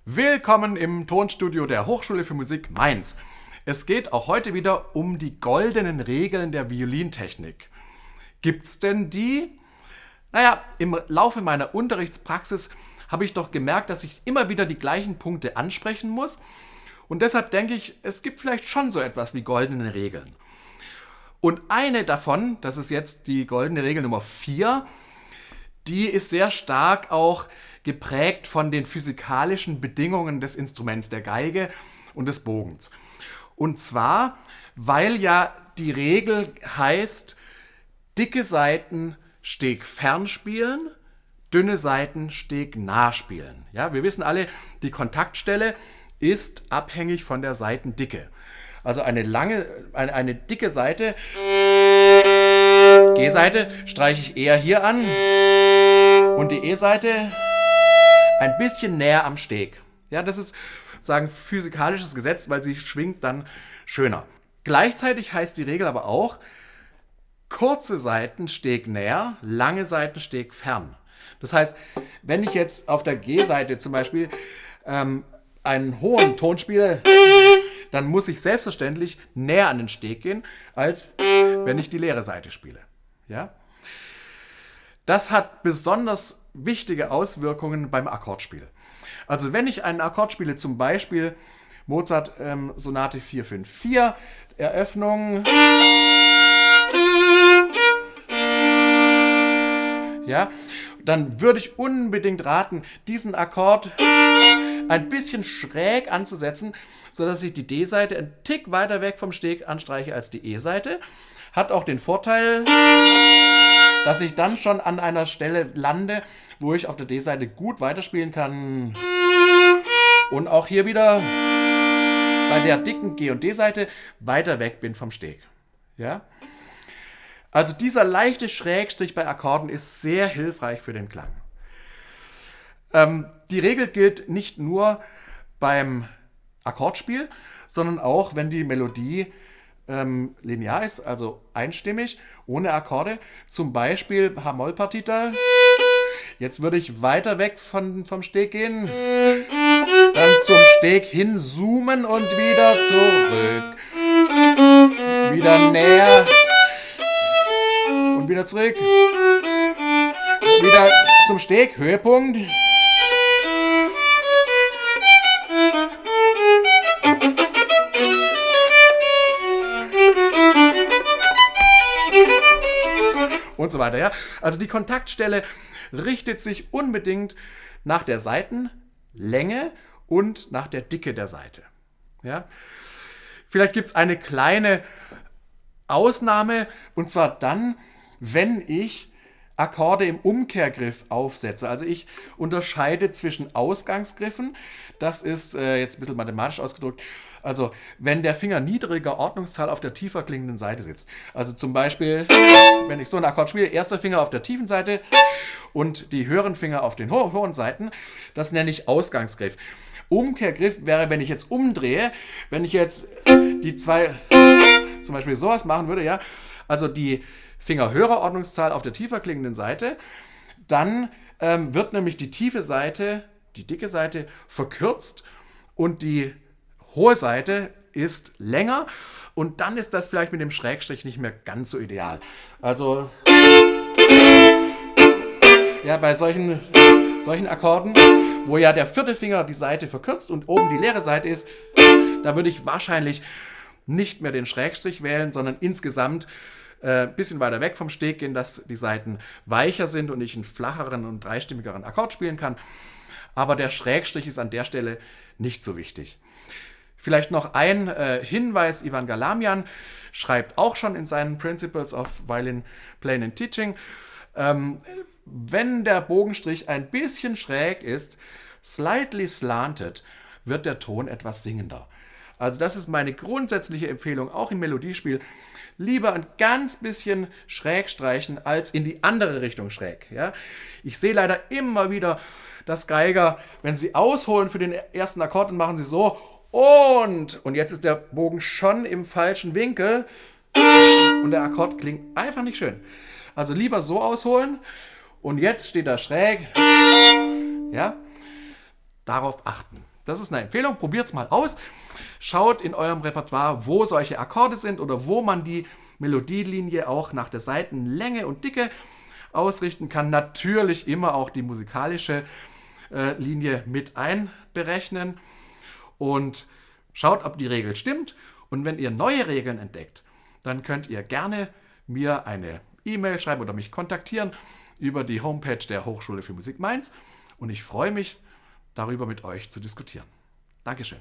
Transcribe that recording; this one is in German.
Willkommen im Tonstudio der Hochschule für Musik Mainz. Es geht auch heute wieder um die goldenen Regeln der Violintechnik. Gibt's denn die? Naja, im Laufe meiner Unterrichtspraxis habe ich doch gemerkt, dass ich immer wieder die gleichen Punkte ansprechen muss. Und deshalb denke ich, es gibt vielleicht schon so etwas wie goldene Regeln. Und eine davon, das ist jetzt die goldene Regel Nummer 4, die ist sehr stark auch geprägt von den physikalischen Bedingungen des Instruments, der Geige und des Bogens. Und zwar, weil ja die Regel heißt, dicke Saiten Steg fern spielen, dünne Saiten Steg nah spielen. Ja, wir wissen alle, die Kontaktstelle ist abhängig von der Saitendicke. Also eine dicke Saite, G-Saite, streiche ich eher hier an und die E-Saite ein bisschen näher am Steg. Ja, das ist sagen physikalisches Gesetz, weil sie schwingt dann schöner. Gleichzeitig heißt die Regel aber auch, kurze Saiten Steg näher, lange Saiten Steg fern. Das heißt, wenn ich jetzt auf der G-Saite zum Beispiel einen hohen Ton spiele, dann muss ich selbstverständlich näher an den Steg gehen, als wenn ich die leere Saite spiele. Ja? Das hat besonders wichtige Auswirkungen beim Akkordspiel. Also wenn ich einen Akkord spiele, zum Beispiel Mozart Sonate 454, Eröffnung, ja, dann würde ich unbedingt raten, diesen Akkord ein bisschen schräg anzusetzen, sodass ich die D-Saite einen Tick weiter weg vom Steg anstreiche als die E-Saite. Hat auch den Vorteil, dass ich dann schon an einer Stelle lande, wo ich auf der D-Saite gut weiterspielen kann. Und auch hier wieder bei der dicken G- und D-Seite weiter weg bin vom Steg. Ja? Also dieser leichte Schrägstrich bei Akkorden ist sehr hilfreich für den Klang. Die Regel gilt nicht nur beim Akkordspiel, sondern auch, wenn die Melodie linear ist, also einstimmig, ohne Akkorde. Zum Beispiel H-Moll-Partita. Jetzt würde ich weiter weg vom Steg gehen, dann zum Steg hin zoomen und wieder zurück. Wieder näher und wieder zurück. Wieder zum Steg, Höhepunkt. Und so weiter, ja. Also die Kontaktstelle richtet sich unbedingt nach der Saitenlänge und nach der Dicke der Saite. Ja. Vielleicht gibt es eine kleine Ausnahme, und zwar dann, wenn ich Akkorde im Umkehrgriff aufsetze. Also ich unterscheide zwischen Ausgangsgriffen, das ist jetzt ein bisschen mathematisch ausgedrückt, also wenn der Finger niedriger Ordnungszahl auf der tiefer klingenden Seite sitzt. Also zum Beispiel, wenn ich so einen Akkord spiele, erster Finger auf der tiefen Seite und die höheren Finger auf den hohen Seiten, das nenne ich Ausgangsgriff. Umkehrgriff wäre, wenn ich jetzt umdrehe, wenn ich jetzt die zwei zum Beispiel sowas machen würde, ja, also die Finger höherer Ordnungszahl auf der tiefer klingenden Seite, dann wird nämlich die tiefe Seite, die dicke Seite, verkürzt und die hohe Seite ist länger und dann ist das vielleicht mit dem Schrägstrich nicht mehr ganz so ideal. Also ja, bei solchen Akkorden, wo ja der vierte Finger die Seite verkürzt und oben die leere Seite ist, da würde ich wahrscheinlich nicht mehr den Schrägstrich wählen, sondern insgesamt ein bisschen weiter weg vom Steg gehen, dass die Saiten weicher sind und ich einen flacheren und dreistimmigeren Akkord spielen kann. Aber der Schrägstrich ist an der Stelle nicht so wichtig. Vielleicht noch ein Hinweis, Ivan Galamian schreibt auch schon in seinen Principles of Violin Playing and Teaching, wenn der Bogenstrich ein bisschen schräg ist, slightly slanted, wird der Ton etwas singender. Also das ist meine grundsätzliche Empfehlung, auch im Melodiespiel. Lieber ein ganz bisschen schräg streichen, als in die andere Richtung schräg. Ja? Ich sehe leider immer wieder, dass Geiger, wenn sie ausholen für den ersten Akkord, dann machen sie so und jetzt ist der Bogen schon im falschen Winkel und der Akkord klingt einfach nicht schön. Also lieber so ausholen und jetzt steht er schräg. Ja? Darauf achten. Das ist eine Empfehlung, probiert es mal aus. Schaut in eurem Repertoire, wo solche Akkorde sind oder wo man die Melodielinie auch nach der Saitenlänge und Dicke ausrichten kann. Natürlich immer auch die musikalische Linie mit einberechnen und schaut, ob die Regel stimmt. Und wenn ihr neue Regeln entdeckt, dann könnt ihr gerne mir eine E-Mail schreiben oder mich kontaktieren über die Homepage der Hochschule für Musik Mainz. Und ich freue mich, darüber mit euch zu diskutieren. Dankeschön.